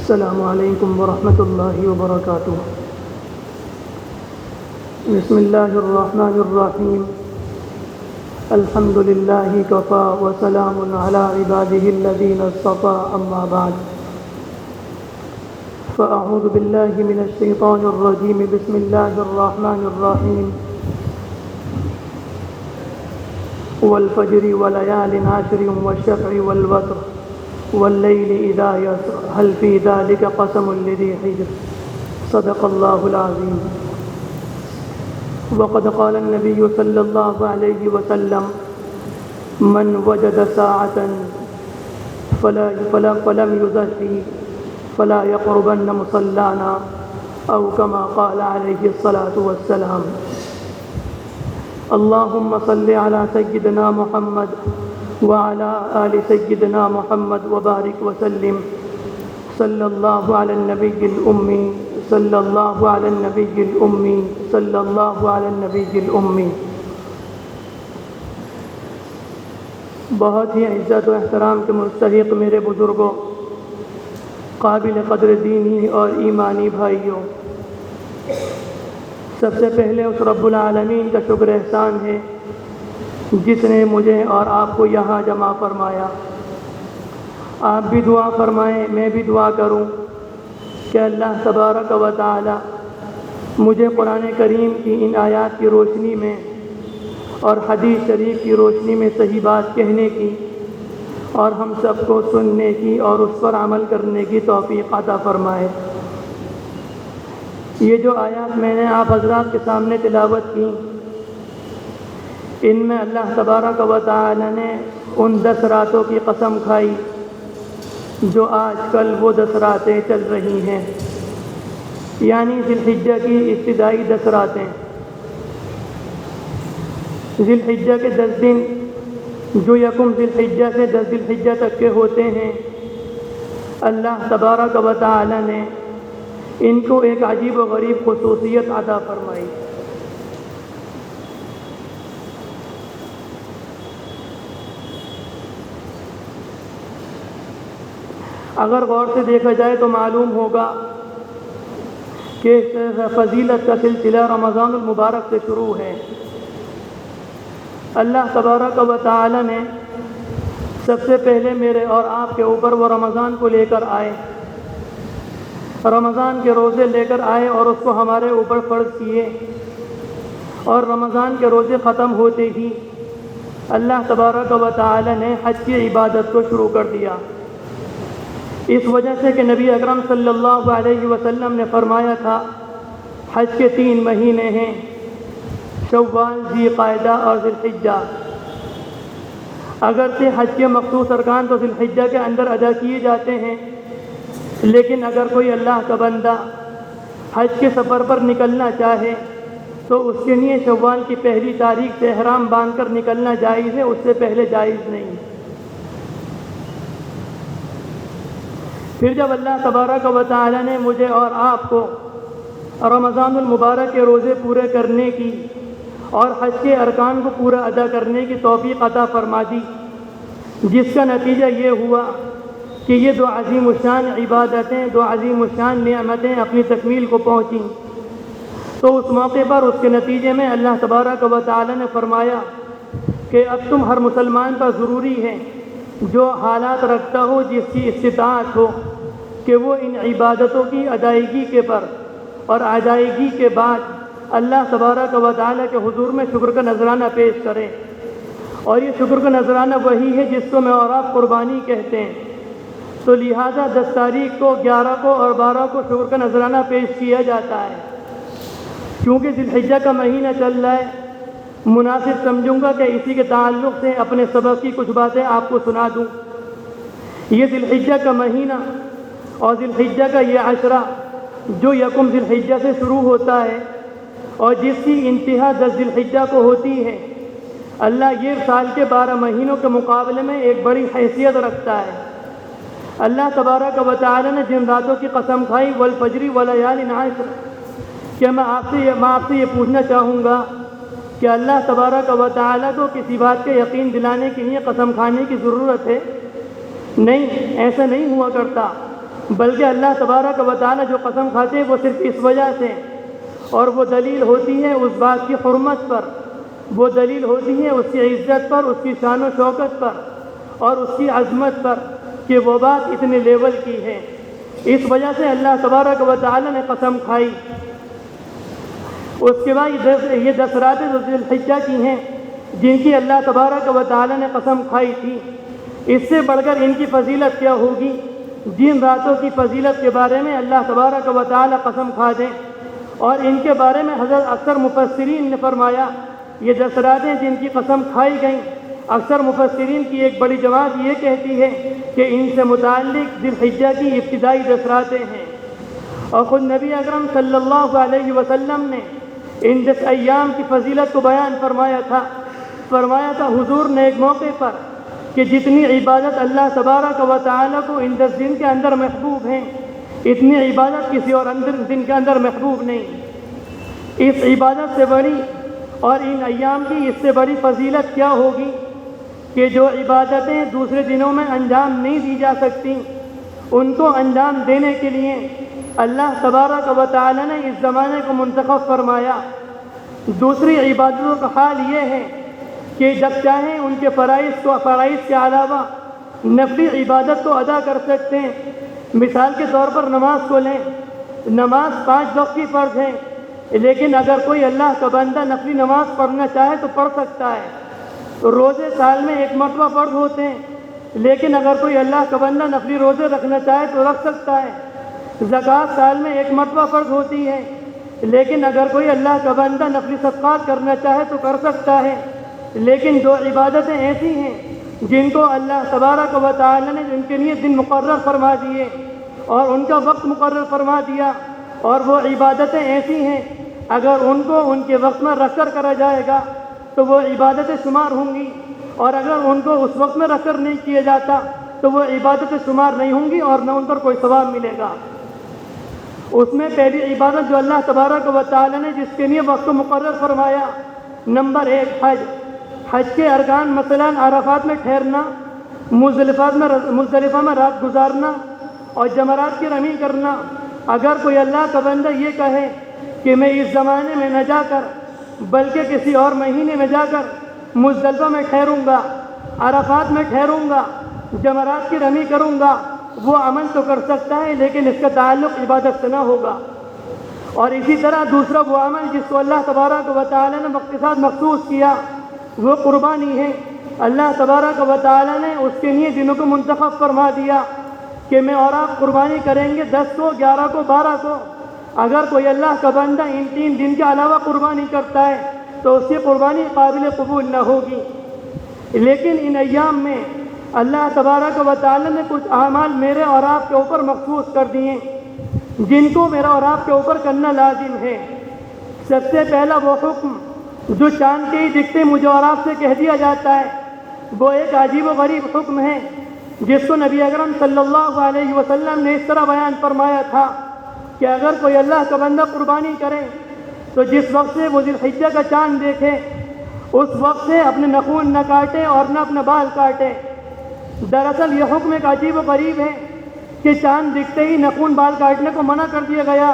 السلام علیکم ورحمۃ اللہ وبرکاتہ۔ بسم اللہ الرحمن الرحیم۔ الحمد للہ کفا وسلام علی عبادہ الذین اصطفی، اما بعد فاعوذ باللہ من الشیطان الرجیم، بسم اللہ الرحمن الرحیم۔ والفجر وليال عشر والشفع والوتر واللیل اذا یسر هل فی ذلک قسم لذی حجر، صدق اللہ العظیم۔ وقد قال النبی صلی اللہ علیہ وسلم: من وجد ساعة فلم يزحی فلا يقربن مصلانا، او کما قال علیہ الصلاة والسلام۔ اللہم صل علی سیدنا محمد وعلى آل سيدنا محمد وبارك وسلم، صلى الله على النبي الأمي، صلى الله على النبي الأمي، صلى الله على النبي الأمي۔ بہت ہی عزت و احترام کے مستحق میرے بزرگوں، قابل قدر دینی اور ایمانی بھائیوں، سب سے پہلے اس رب العالمین کا شکر احسان ہے جس نے مجھے اور آپ کو یہاں جمع فرمایا۔ آپ بھی دعا فرمائیں، میں بھی دعا کروں کہ اللہ تبارک و تعالی مجھے قرآن کریم کی ان آیات کی روشنی میں اور حدیث شریف کی روشنی میں صحیح بات کہنے کی اور ہم سب کو سننے کی اور اس پر عمل کرنے کی توفیق عطا فرمائے۔ یہ جو آیات میں نے آپ حضرات کے سامنے تلاوت کی، ان میں اللہ تبارک و تعالی نے ان 10 راتوں کی قسم کھائی جو آج کل وہ 10 راتیں چل رہی ہیں، یعنی ذی الحجہ کی ابتدائی 10 راتیں، ذی الحجہ کے 10 دن جو یکم ذی الحجہ سے 10 ذی الحجہ تک کے ہوتے ہیں، اللہ تبارک و تعالی نے ان کو ایک عجیب و غریب خصوصیت عطا فرمائی۔ اگر غور سے دیکھا جائے تو معلوم ہوگا کہ فضیلت کا سلسلہ رمضان المبارک سے شروع ہے۔ اللہ تبارک و تعالی نے سب سے پہلے میرے اور آپ کے اوپر وہ رمضان کو لے کر آئے، رمضان کے روزے لے کر آئے اور اس کو ہمارے اوپر فرض کیے، اور رمضان کے روزے ختم ہوتے ہی اللہ تبارک و تعالی نے حج کی عبادت کو شروع کر دیا، اس وجہ سے کہ نبی اکرم صلی اللہ علیہ وسلم نے فرمایا تھا حج کے 3 مہینے ہیں، شوال، ذی قعدہ اور ذی الحجہ۔ اگرچہ حج کے مخصوص ارکان تو ذی الحجہ کے اندر ادا کیے جاتے ہیں، لیکن اگر کوئی اللہ کا بندہ حج کے سفر پر نکلنا چاہے تو اس کے لیے شوال کی پہلی تاریخ سے احرام باندھ کر نکلنا جائز ہے، اس سے پہلے جائز نہیں۔ پھر جب اللہ تبارک و تعالی نے مجھے اور آپ کو رمضان المبارک کے روزے پورے کرنے کی اور حج کے ارکان کو پورا ادا کرنے کی توفیق عطا فرما دی، جس کا نتیجہ یہ ہوا کہ یہ 2 عظیم الشان عبادتیں، 2 عظیم الشان نعمتیں اپنی تکمیل کو پہنچیں، تو اس موقع پر اس کے نتیجے میں اللہ تبارک و تعالی نے فرمایا کہ اب تم ہر مسلمان پر ضروری ہے جو حالات رکھتا ہو، جس کی استطاعت ہو، کہ وہ ان عبادتوں کی ادائیگی کے پر اور ادائیگی کے بعد اللہ تبارک و تعالی کے حضور میں شکر کا نذرانہ پیش کرے، اور یہ شکر کا نذرانہ وہی ہے جس کو میں اور آپ قربانی کہتے ہیں۔ تو لہٰذا 10 تاریخ کو، 11 کو اور 12 کو شکر کا نذرانہ پیش کیا جاتا ہے۔ کیونکہ ذی الحجہ کا مہینہ چل رہا ہے، مناسب سمجھوں گا کہ اسی کے تعلق سے اپنے سبق کی کچھ باتیں آپ کو سنا دوں۔ یہ ذی الحجہ کا مہینہ اور ذی الحجہ کا یہ عشرہ جو یکم ذی الحجہ سے شروع ہوتا ہے اور جس کی انتہا 10 ذی الحجہ کو ہوتی ہے، اللہ یہ سال کے 12 مہینوں کے مقابلے میں ایک بڑی حیثیت رکھتا ہے۔ اللہ تبارک و تعالی نے جن راتوں کی قسم کھائی، والفجر وليال عشر، کہ میں آپ سے یہ پوچھنا چاہوں گا کہ اللہ تبارک و تعالی کو کسی بات کے یقین دلانے کے لیے قسم کھانے کی ضرورت ہے؟ نہیں، ایسا نہیں ہوا کرتا۔ بلکہ اللہ تبارک و تعالی جو قسم کھاتے ہیں وہ صرف اس وجہ سے، اور وہ دلیل ہوتی ہے اس بات کی حرمت پر، وہ دلیل ہوتی ہے اس کی عزت پر، اس کی شان و شوکت پر اور اس کی عظمت پر کہ وہ بات اتنے لیول کی ہے۔ اس وجہ سے اللہ تبارک و تعالی نے قسم کھائی۔ اس کے بعد یہ 10 راتیں ذی الحجہ کی ہیں جن کی اللہ تبارک و تعالی نے قسم کھائی تھی۔ اس سے بڑھ کر ان کی فضیلت کیا ہوگی؟ جن راتوں کی فضیلت کے بارے میں اللہ تبارک و تعالی قسم کھا دیں، اور ان کے بارے میں حضرت اکثر مفسرین نے فرمایا یہ 10 راتیں جن کی قسم کھائی گئیں، اکثر مفسرین کی ایک بڑی جماعت یہ کہتی ہے کہ ان سے متعلق ذی الحجہ کی ابتدائی 10 راتیں ہیں، اور خود نبی اکرم صلی اللہ علیہ وسلم نے ان 10 ایام کی فضیلت کو بیان فرمایا تھا حضور نے ایک موقع پر کہ جتنی عبادت اللہ تبارک و تعالیٰ کو ان 10 دن کے اندر محبوب ہیں، اتنی عبادت کسی اور دن کے اندر محبوب نہیں۔ اس عبادت سے بڑی اور ان ایام کی اس سے بڑی فضیلت کیا ہوگی کہ جو عبادتیں دوسرے دنوں میں انجام نہیں دی جا سکتی، ان کو انجام دینے کے لیے اللہ تبارک و تعالی نے اس زمانے کو منتخب فرمایا۔ دوسری عبادتوں کا حال یہ ہے کہ جب چاہیں ان کے فرائض کے علاوہ نفلی عبادت کو ادا کر سکتے ہیں۔ مثال کے طور پر نماز کو لیں، نماز 5 وقت کی فرض ہے، لیکن اگر کوئی اللہ کا بندہ نفلی نماز پڑھنا چاہے تو پڑھ سکتا ہے۔ روزے سال میں 1 مرتبہ فرض ہوتے ہیں، لیکن اگر کوئی اللہ کا بندہ نفلی روزے رکھنا چاہے تو رکھ سکتا ہے۔ زکوٰۃ سال میں 1 مرتبہ فرض ہوتی ہے، لیکن اگر کوئی اللہ کا بندہ نفلی صدقات کرنا چاہے تو کر سکتا ہے۔ لیکن 2 عبادتیں ایسی ہیں جن کو اللہ تبارک و تعالی نے ان کے لیے دن مقرر فرما دیے اور ان کا وقت مقرر فرما دیا، اور وہ عبادتیں ایسی ہیں اگر ان کو ان کے وقت میں رکھ کر کرا جائے گا تو وہ عبادتیں شمار ہوں گی، اور اگر ان کو اس وقت میں رکھ کر نہیں کیا جاتا تو وہ عبادتیں شمار نہیں ہوں گی اور نہ ان پر کوئی ثواب ملے گا۔ اس میں پہلی عبادت جو اللہ تبارک و تعالی نے جس کے لیے وقت مقرر فرمایا، نمبر 1 حج کے ارکان مثلا عرفات میں ٹھہرنا، مزدلفہ میں رات گزارنا اور جمرات کی رمی کرنا۔ اگر کوئی اللہ کا بندہ یہ کہے کہ میں اس زمانے میں نہ جا کر بلکہ کسی اور مہینے میں جا کر مزدلفہ میں ٹھہروں گا، عرفات میں ٹھہروں گا، جمرات کی رمی کروں گا، وہ عمل تو کر سکتا ہے لیکن اس کا تعلق عبادت سے نہ ہوگا۔ اور اسی طرح دوسرا وہ عمل جس کو اللہ تبارک و تعالی نے وقت کے ساتھ مخصوص کیا وہ قربانی ہے۔ اللہ تبارک و تعالی نے اس کے لیے دنوں کو منتخب فرما دیا کہ میں اور آپ قربانی کریں گے 10 کو، 11 کو، 12 کو۔ اگر کوئی اللہ کا بندہ ان 3 دن کے علاوہ قربانی کرتا ہے تو اس کی قربانی قابل قبول نہ ہوگی۔ لیکن ان ایام میں اللہ تبارک و تعالی نے کچھ اعمال میرے اور آپ کے اوپر مخصوص کر دیے جن کو میرا اور آپ کے اوپر کرنا لازم ہے۔ سب سے پہلا وہ حکم جو چاند کے ہی دکھتے مجھے اور آپ سے کہہ دیا جاتا ہے، وہ ایک عجیب و غریب حکم ہے جس کو نبی اکرم صلی اللہ علیہ وسلم نے اس طرح بیان فرمایا تھا کہ اگر کوئی اللہ کا بندہ قربانی کرے تو جس وقت سے وہ ذی الحجہ کا چاند دیکھے اس وقت سے اپنے ناخن نہ کاٹے اور نہ اپنا بال کاٹے۔ دراصل یہ حکم ایک عجیب و غریب ہے کہ چاند دکھتے ہی ناخن بال کاٹنے کو منع کر دیا گیا،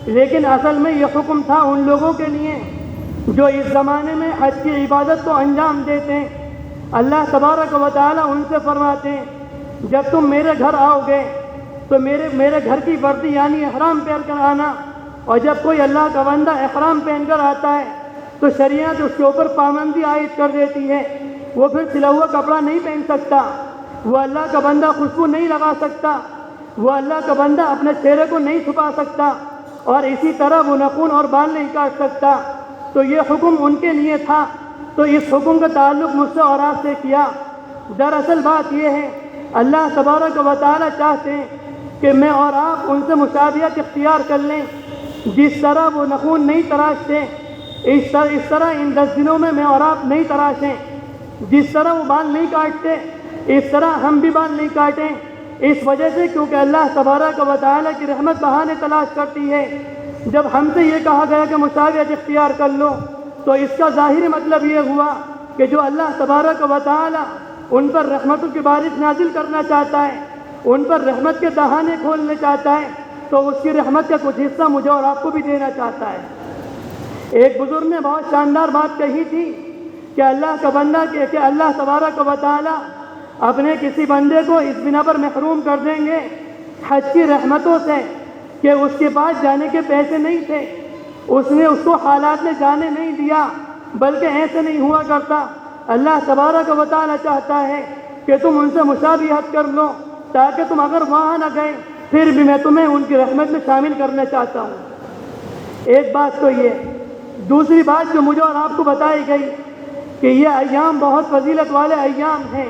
لیکن اصل میں یہ حکم تھا ان لوگوں کے لیے جو اس زمانے میں حج کی عبادت کو انجام دیتے ہیں۔ اللہ تبارک و تعالی ان سے فرماتے ہیں جب تم میرے گھر آؤ گے تو میرے گھر کی وردی یعنی احرام پہن کر آنا، اور جب کوئی اللہ کا بندہ احرام پہن کر آتا ہے تو شریعت اس کے اوپر پابندی عائد کر دیتی ہے، وہ پھر سلا ہوا کپڑا نہیں پہن سکتا، وہ اللہ کا بندہ خوشبو نہیں لگا سکتا، وہ اللہ کا بندہ اپنے چہرے کو نہیں چھپا سکتا، اور اسی طرح وہ ناخن اور بال نہیں کاٹ سکتا۔ تو یہ حکم ان کے لیے تھا، تو اس حکم کا تعلق مجھ سے اور آپ سے کیا۔ دراصل بات یہ ہے اللہ تبارک و تعالی چاہتے ہیں کہ میں اور آپ ان سے مشابہت اختیار کر لیں۔ جس طرح وہ ناخن نہیں تراشتے اس طرح ان 10 دنوں میں اور آپ نہیں تراشیں، جس طرح وہ بال نہیں کاٹتے اس طرح ہم بھی بال نہیں کاٹیں، اس وجہ سے کیونکہ اللہ تبارک و تعالی کی رحمت بہانے تلاش کرتی ہے۔ جب ہم سے یہ کہا گیا کہ مشابہت اختیار کر لو تو اس کا ظاہری مطلب یہ ہوا کہ جو اللہ تبارک و تعالی ان پر رحمتوں کی بارش نازل کرنا چاہتا ہے ان پر رحمت کے دہانے کھولنا چاہتا ہے تو اس کی رحمت کا کچھ حصہ مجھے اور آپ کو بھی دینا چاہتا ہے۔ ایک بزرگ نے بہت شاندار بات کہی تھی کہ اللہ کا بندہ کہ اللہ تبارک و تعالی اپنے کسی بندے کو اس بنا پر محروم کر دیں گے حج کی رحمتوں سے کہ اس کے پاس جانے کے پیسے نہیں تھے، اس نے اس کو حالات میں جانے نہیں دیا، بلکہ ایسے نہیں ہوا کرتا۔ اللہ تبارک و تعالی چاہتا ہے کہ تم ان سے مشابہت کر لو تاکہ تم اگر وہاں نہ گئے پھر بھی میں تمہیں ان کی رحمت میں شامل کرنا چاہتا ہوں۔ ایک بات تو یہ، دوسری بات جو مجھے اور آپ کو بتائی گئی کہ یہ ایام بہت فضیلت والے ایام ہیں۔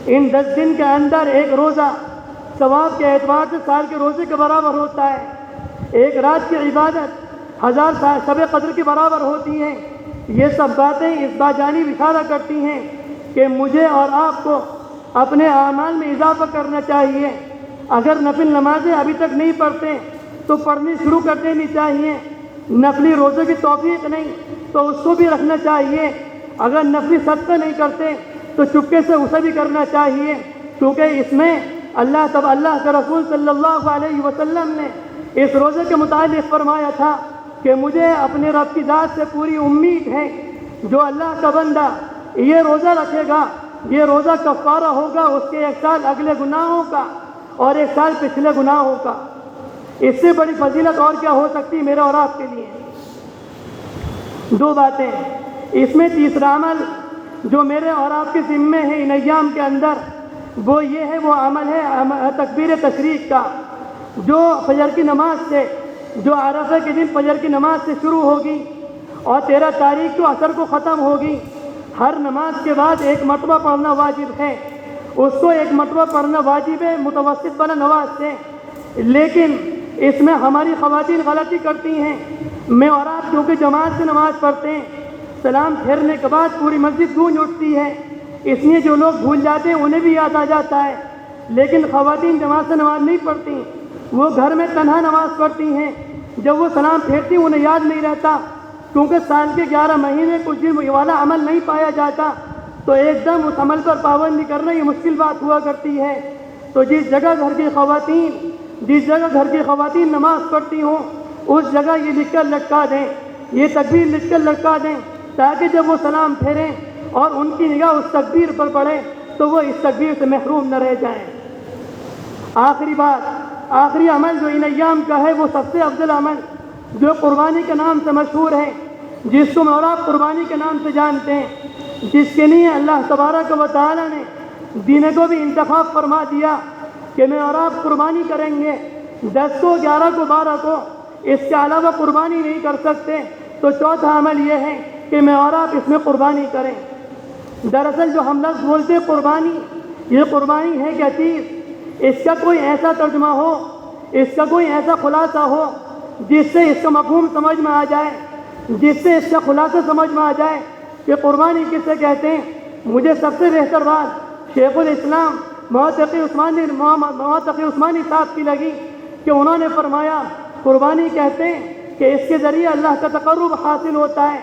ان 10 دن کے اندر ایک روزہ ثواب کے اعتبار سے سال کے روزے کے برابر ہوتا ہے، ایک رات کی عبادت 1000 شب قدر کے برابر ہوتی ہیں۔ یہ سب باتیں اس باجانب اشارہ کرتی ہیں کہ مجھے اور آپ کو اپنے اعمال میں اضافہ کرنا چاہیے۔ اگر نفل نمازیں ابھی تک نہیں پڑھتے تو پڑھنی شروع کر دینی چاہیے، نفلی روزے کی توفیق نہیں تو اس کو بھی رکھنا چاہیے، اگر نفلی صدقہ نہیں کرتے تو چپکے سے اسے بھی کرنا چاہیے، کیونکہ اس میں اللہ کے رسول صلی اللہ علیہ وسلم نے اس روزے کے متعلق فرمایا تھا کہ مجھے اپنے رب کی ذات سے پوری امید ہے جو اللہ کا بندہ یہ روزہ رکھے گا یہ روزہ کفارہ ہوگا اس کے 1 سال اگلے گناہوں کا اور 1 سال پچھلے گناہوں کا۔ اس سے بڑی فضیلت اور کیا ہو سکتی میرے اور آپ کے لیے؟ 2 باتیں، اس میں تیسرا عمل جو میرے اور آپ کے ذمے ہے ان ایام کے اندر وہ یہ ہے، وہ عمل ہے تکبیر تشریق کا، جو فجر کی نماز سے، جو عرفہ کے دن فجر کی نماز سے شروع ہوگی اور 13 تاریخ کو عصر کو ختم ہوگی۔ ہر نماز کے بعد 1 مرتبہ پڑھنا واجب ہے، اس کو 1 مرتبہ پڑھنا واجب ہے متوسط والا نماز سے۔ لیکن اس میں ہماری خواتین غلطی کرتی ہیں، میں اور آپ کیونکہ جماعت سے نماز پڑھتے ہیں، سلام پھیرنے کے بعد پوری مسجد گونج اٹھتی ہے، اس لیے جو لوگ بھول جاتے ہیں انہیں بھی یاد آ جاتا ہے، لیکن خواتین جماعت سے نماز نہیں پڑھتی، وہ گھر میں تنہا نماز پڑھتی ہیں، جب وہ سلام پھیرتی ہیں انہیں یاد نہیں رہتا، کیونکہ سال کے 11 مہینے کچھ دن والا عمل نہیں پایا جاتا، تو ایک دم اس عمل پر پابندی کرنا یہ مشکل بات ہوا کرتی ہے۔ تو جس جگہ گھر کی خواتین نماز پڑھتی ہوں اس جگہ یہ لکھ کر لٹکا دیں، یہ تکبیر لکھ کر لٹکا دیں، تاکہ جب وہ سلام پھیریں اور ان کی نگاہ اس تکبیر پر پڑے تو وہ اس تکبیر سے محروم نہ رہ جائیں۔ آخری بات، آخری عمل جو ان ایام کا ہے وہ سب سے افضل عمل جو قربانی کے نام سے مشہور ہے، جس کو میں اور آپ قربانی کے نام سے جانتے ہیں، جس کے لیے اللہ تبارک و تعالی نے دین کو بھی انتخاب فرما دیا کہ میں اور آپ قربانی کریں گے، 10 کو 11 کو 12 کو، اس کے علاوہ قربانی نہیں کر سکتے، تو چوتھا عمل یہ ہے کہ میں اور آپ اس میں قربانی کریں۔ دراصل جو ہم لفظ بولتے ہیں قربانی، یہ قربانی ہے کیا چیز؟ اس کا کوئی ایسا ترجمہ ہو، اس کا کوئی ایسا خلاصہ ہو جس سے اس کا مفہوم سمجھ میں آ جائے، جس سے اس کا خلاصہ سمجھ میں آ جائے کہ قربانی کسے کہتے ہیں۔ مجھے سب سے بہتر بات شیخ الاسلام محمد تقی عثمانی صاحب کی لگی کہ انہوں نے فرمایا قربانی کہتے ہیں کہ اس کے ذریعے اللہ کا تقرب حاصل ہوتا ہے،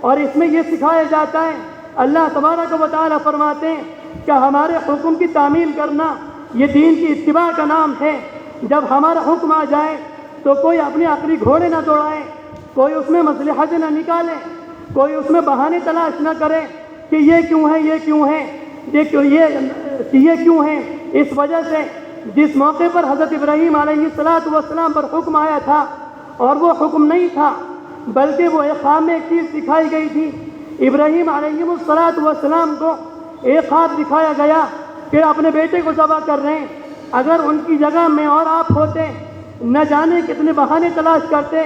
اور اس میں یہ سکھایا جاتا ہے، اللہ تبارک و تعالی فرماتے ہیں کہ ہمارے حکم کی تعمیل کرنا یہ دین کی اتباع کا نام ہے۔ جب ہمارا حکم آ جائے تو کوئی اپنے عقلی گھوڑے نہ دوڑائے، کوئی اس میں مصلحت نہ نکالے، کوئی اس میں بہانے تلاش نہ کرے کہ یہ کیوں ہے، یہ کیوں ہے، یہ کیوں ہے۔ اس وجہ سے جس موقع پر حضرت ابراہیم علیہ السلام پر حکم آیا تھا، اور وہ حکم نہیں تھا بلکہ وہ ایک خواب میں ایک چیز دکھائی گئی تھی، ابراہیم علیہ السلام کو ایک خواب دکھایا گیا کہ اپنے بیٹے کو ذبح کر رہے ہیں۔ اگر ان کی جگہ میں اور آپ ہوتے نہ جانے کتنے بہانے تلاش کرتے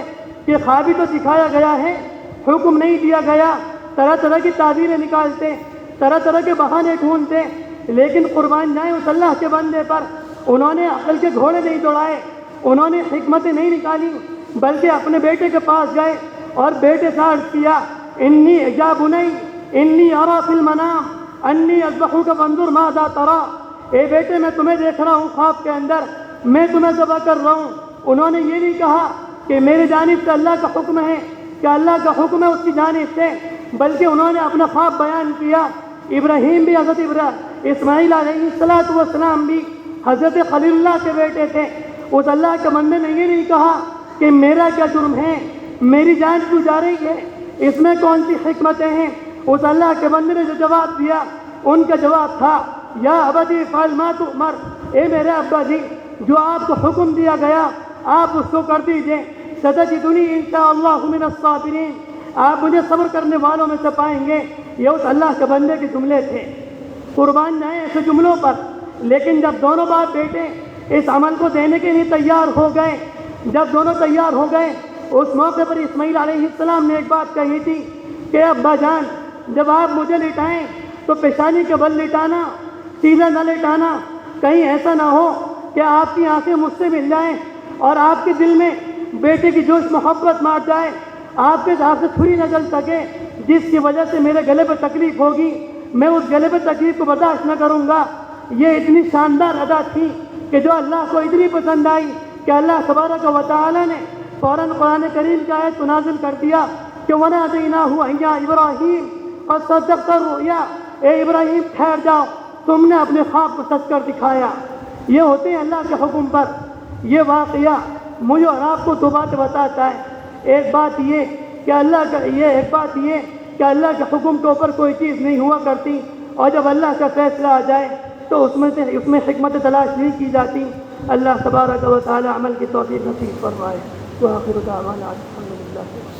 کہ خوابی تو دکھایا گیا ہے، حکم نہیں دیا گیا، طرح طرح کی تعبیریں نکالتے، طرح طرح کے بہانے ڈھونڈتے، لیکن قربان جائیں اس اللہ کے بندے پر، انہوں نے عقل کے گھوڑے نہیں دوڑائے، انہوں نے حکمتیں نہیں نکالی، بلکہ اپنے بیٹے کے پاس گئے اور بیٹے سے عرض کیا انی یا بنی انی ارا فی المنام انی اذبحک فانظر ماذا تری، اے بیٹے میں تمہیں دیکھ رہا ہوں خواب کے اندر، میں تمہیں ذبح کر رہا ہوں۔ انہوں نے یہ نہیں کہا کہ میری جانب سے اللہ کا حکم ہے، کہ اللہ کا حکم ہے اس کی جانب سے، بلکہ انہوں نے اپنا خواب بیان کیا۔ ابراہیم بھی، حضرت اسماعیل علیہ السلام بھی حضرت خلیل اللہ کے بیٹے تھے. اس اللہ کے بندے نے یہ نہیں کہا کہ میرا کیا جرم ہے, میری جان کیوں جا رہی ہے, اس میں کون سی حکمتیں ہیں. اس اللہ کے بندے نے جو جواب دیا, ان کا جواب تھا یا ابدی فعل ما تؤمر, اے میرے ابا جی جو آپ کو حکم دیا گیا آپ اس کو کر دیجئے. ستجدنی انشاءاللہ من الصابرین, آپ مجھے صبر کرنے والوں میں سے پائیں گے. یہ اس اللہ کے بندے کے جملے تھے. قربان جائیں ایسے جملوں پر. لیکن جب دونوں باپ بیٹے اس عمل کو دینے کے لیے تیار ہو گئے, جب دونوں تیار ہو گئے, اس موقع پر اسماعیل علیہ السلام نے ایک بات کہی تھی کہ ابا جان جب آپ مجھے لٹائیں تو پیشانی کے بل لٹانا, سیدھا نہ لٹانا. کہیں ایسا نہ ہو کہ آپ کی آنکھیں مجھ سے مل جائیں اور آپ کے دل میں بیٹے کی جوش محبت مار جائے, آپ کے ہاتھ سے چھری نہ چل سکے جس کی وجہ سے میرے گلے پہ تکلیف ہوگی, میں اس گلے پہ تکلیف کو برداشت نہ کروں گا. یہ اتنی شاندار ادا تھی کہ جو اللہ کو اتنی پسند آئی کہ اللہ تبارک و تعالی نے فوراً قرآن کریم کی آیت نازل کر دیا کہ وَنَادَيْنَاهُ أَن يَا إِبْرَاهِيمُ قَدْ صَدَّقْتَ الرُّؤْيَا, اے ابراہیم ٹھہر جاؤ, تم نے اپنے خواب کو سچ کر دکھایا. یہ ہوتے ہیں اللہ کے حکم پر. یہ واقعہ مجھے اور آپ کو دو باتیں بتاتا ہے. ایک بات یہ کہ اللہ کے حکم کے اوپر کوئی چیز نہیں ہوا کرتی, اور جب اللہ کا فیصلہ آ جائے تو اس میں حکمت تلاش نہیں کی جاتی. اللہ تبارک و تعالی عمل کی توفیق نصیب فرمائے. وآخر دعوانا الحمدللہ.